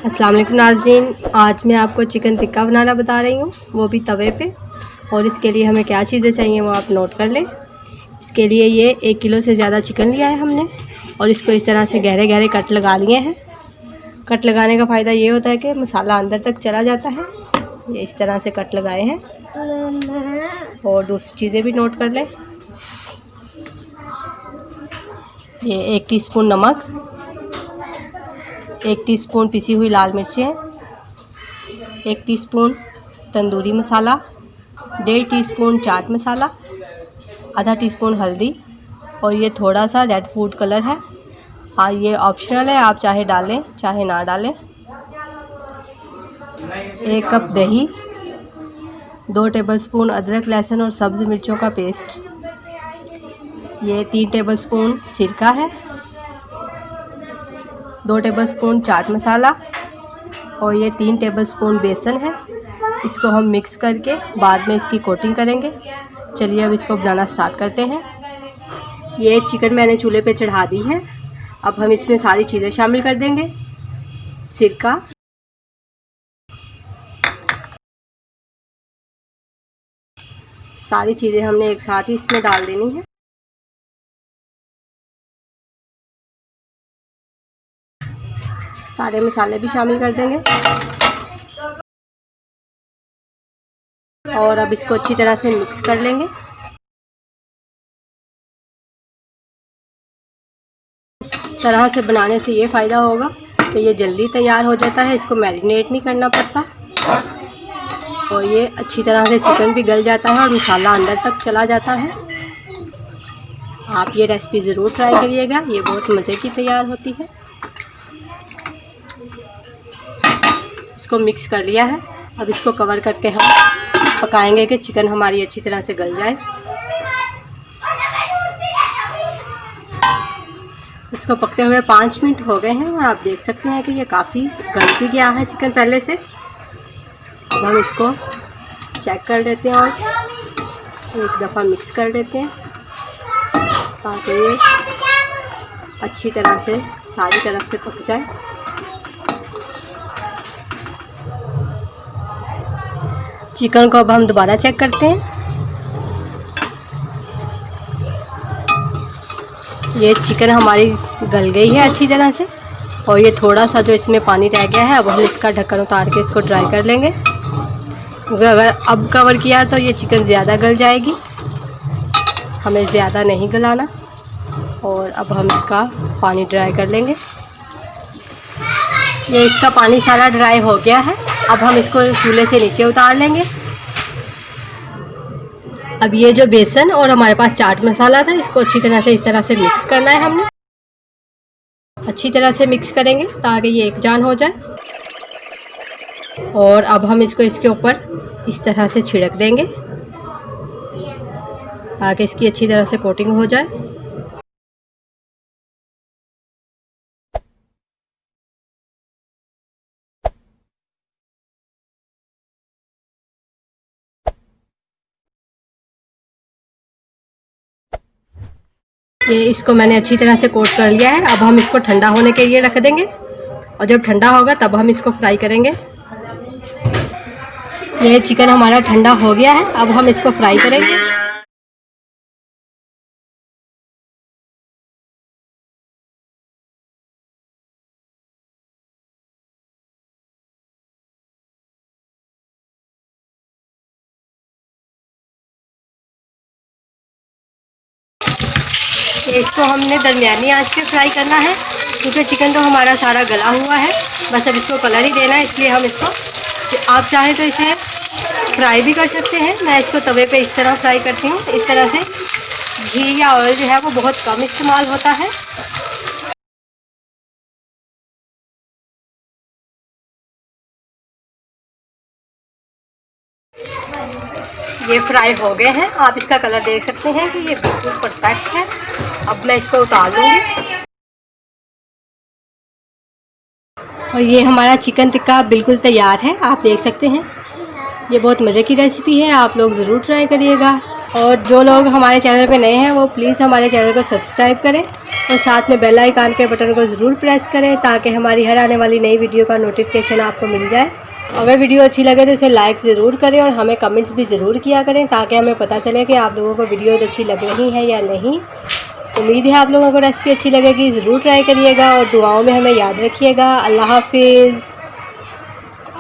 अस्सलाम वालेकुम नाज़रीन, आज मैं आपको चिकन टिक्का बनाना बता रही हूँ, वो भी तवे पे। और इसके लिए हमें क्या चीज़ें चाहिए वो आप नोट कर लें। इसके लिए ये 1 किलो से ज़्यादा चिकन लिया है हमने और इसको इस तरह से गहरे गहरे कट लगा लिए हैं। कट लगाने का फ़ायदा ये होता है कि मसाला अंदर तक चला जाता है। ये इस तरह से कट लगाए हैं। और दूसरी चीज़ें भी नोट कर लें। ये 1 टीस्पून नमक, 1 टीस्पून पिसी हुई लाल मिर्चें, 1 टीस्पून तंदूरी मसाला, 1.5 टीस्पून चाट मसाला, आधा टीस्पून हल्दी और ये थोड़ा सा रेड फूड कलर है। ये ऑप्शनल है, आप चाहे डालें चाहे ना डालें। 1 कप दही, 2 टेबलस्पून अदरक लहसुन और सब्ज़ मिर्चों का पेस्ट, ये 3 टेबलस्पून सिरका है, 2 टेबलस्पून चाट मसाला और ये 3 टेबलस्पून बेसन है। इसको हम मिक्स करके बाद में इसकी कोटिंग करेंगे। चलिए अब इसको बनाना स्टार्ट करते हैं। ये चिकन मैंने चूल्हे पे चढ़ा दी है। अब हम इसमें सारी चीज़ें शामिल कर देंगे। सिरका, सारी चीज़ें हमने एक साथ ही इसमें डाल देनी है। सारे मसाले भी शामिल कर देंगे और अब इसको अच्छी तरह से मिक्स कर लेंगे। इस तरह से बनाने से ये फ़ायदा होगा कि ये जल्दी तैयार हो जाता है, इसको मैरिनेट नहीं करना पड़ता और ये अच्छी तरह से चिकन भी गल जाता है और मसाला अंदर तक चला जाता है। आप ये रेसिपी ज़रूर ट्राई करिएगा, ये बहुत मज़े की तैयार होती है। इसको मिक्स कर लिया है। अब इसको कवर करके हम पकाएंगे कि चिकन हमारी अच्छी तरह से गल जाए। इसको पकते हुए 5 मिनट हो गए हैं और आप देख सकते हैं कि ये काफ़ी गल भी गया है चिकन पहले से। अब हम इसको चेक कर लेते हैं और एक दफ़ा मिक्स कर लेते हैं ताकि ये अच्छी तरह से सारी तरफ से पक जाए। चिकन को अब हम दोबारा चेक करते हैं। ये चिकन हमारी गल गई है अच्छी तरह से और ये थोड़ा सा जो इसमें पानी रह गया है, अब हम इसका ढक्कन उतार के इसको ड्राई कर लेंगे क्योंकि अगर अब कवर किया तो ये चिकन ज़्यादा गल जाएगी, हमें ज़्यादा नहीं गलाना। और अब हम इसका पानी ड्राई कर लेंगे। ये इसका पानी सारा ड्राई हो गया है। अब हम इसको चूल्हे से नीचे उतार लेंगे। अब ये जो बेसन और हमारे पास चाट मसाला था, इसको अच्छी तरह से इस तरह से मिक्स करना है। हमने अच्छी तरह से मिक्स करेंगे ताकि ये एक जान हो जाए। और अब हम इसको इसके ऊपर इस तरह से छिड़क देंगे ताकि इसकी अच्छी तरह से कोटिंग हो जाए। ये इसको मैंने अच्छी तरह से कोट कर लिया है। अब हम इसको ठंडा होने के लिए रख देंगे और जब ठंडा होगा तब हम इसको फ्राई करेंगे। ये चिकन हमारा ठंडा हो गया है। अब हम इसको फ्राई करेंगे। इसको हमने दरमियानी आंच पे फ्राई करना है क्योंकि चिकन तो हमारा सारा गला हुआ है। बस अब इसको कलर ही देना है, इसलिए हम इसको, आप चाहें तो इसे फ्राई भी कर सकते हैं। मैं इसको तवे पे इस तरह फ्राई करती हूँ। इस तरह से घी या ऑयल जो है वो बहुत कम इस्तेमाल होता है। ये फ्राई हो गए हैं। आप इसका कलर देख सकते हैं कि ये बिल्कुल परफेक्ट है। अब मैं इसको उतार लूँगी और ये हमारा चिकन टिक्का बिल्कुल तैयार है। आप देख सकते हैं, ये बहुत मज़े की रेसिपी है, आप लोग ज़रूर ट्राई करिएगा। और जो लोग हमारे चैनल पे नए हैं वो प्लीज़ हमारे चैनल को सब्सक्राइब करें और साथ में बेल आइकन के बटन को ज़रूर प्रेस करें ताकि हमारी हर आने वाली नई वीडियो का नोटिफिकेशन आपको मिल जाए। अगर वीडियो अच्छी लगे तो इसे लाइक ज़रूर करें और हमें कमेंट्स भी ज़रूर किया करें ताकि हमें पता चले कि आप लोगों को वीडियो अच्छी लग रही है या नहीं। उम्मीद है आप लोगों को रेसिपी अच्छी लगेगी, ज़रूर ट्राई करिएगा और दुआओं में हमें याद रखिएगा। अल्लाह हाफिज़।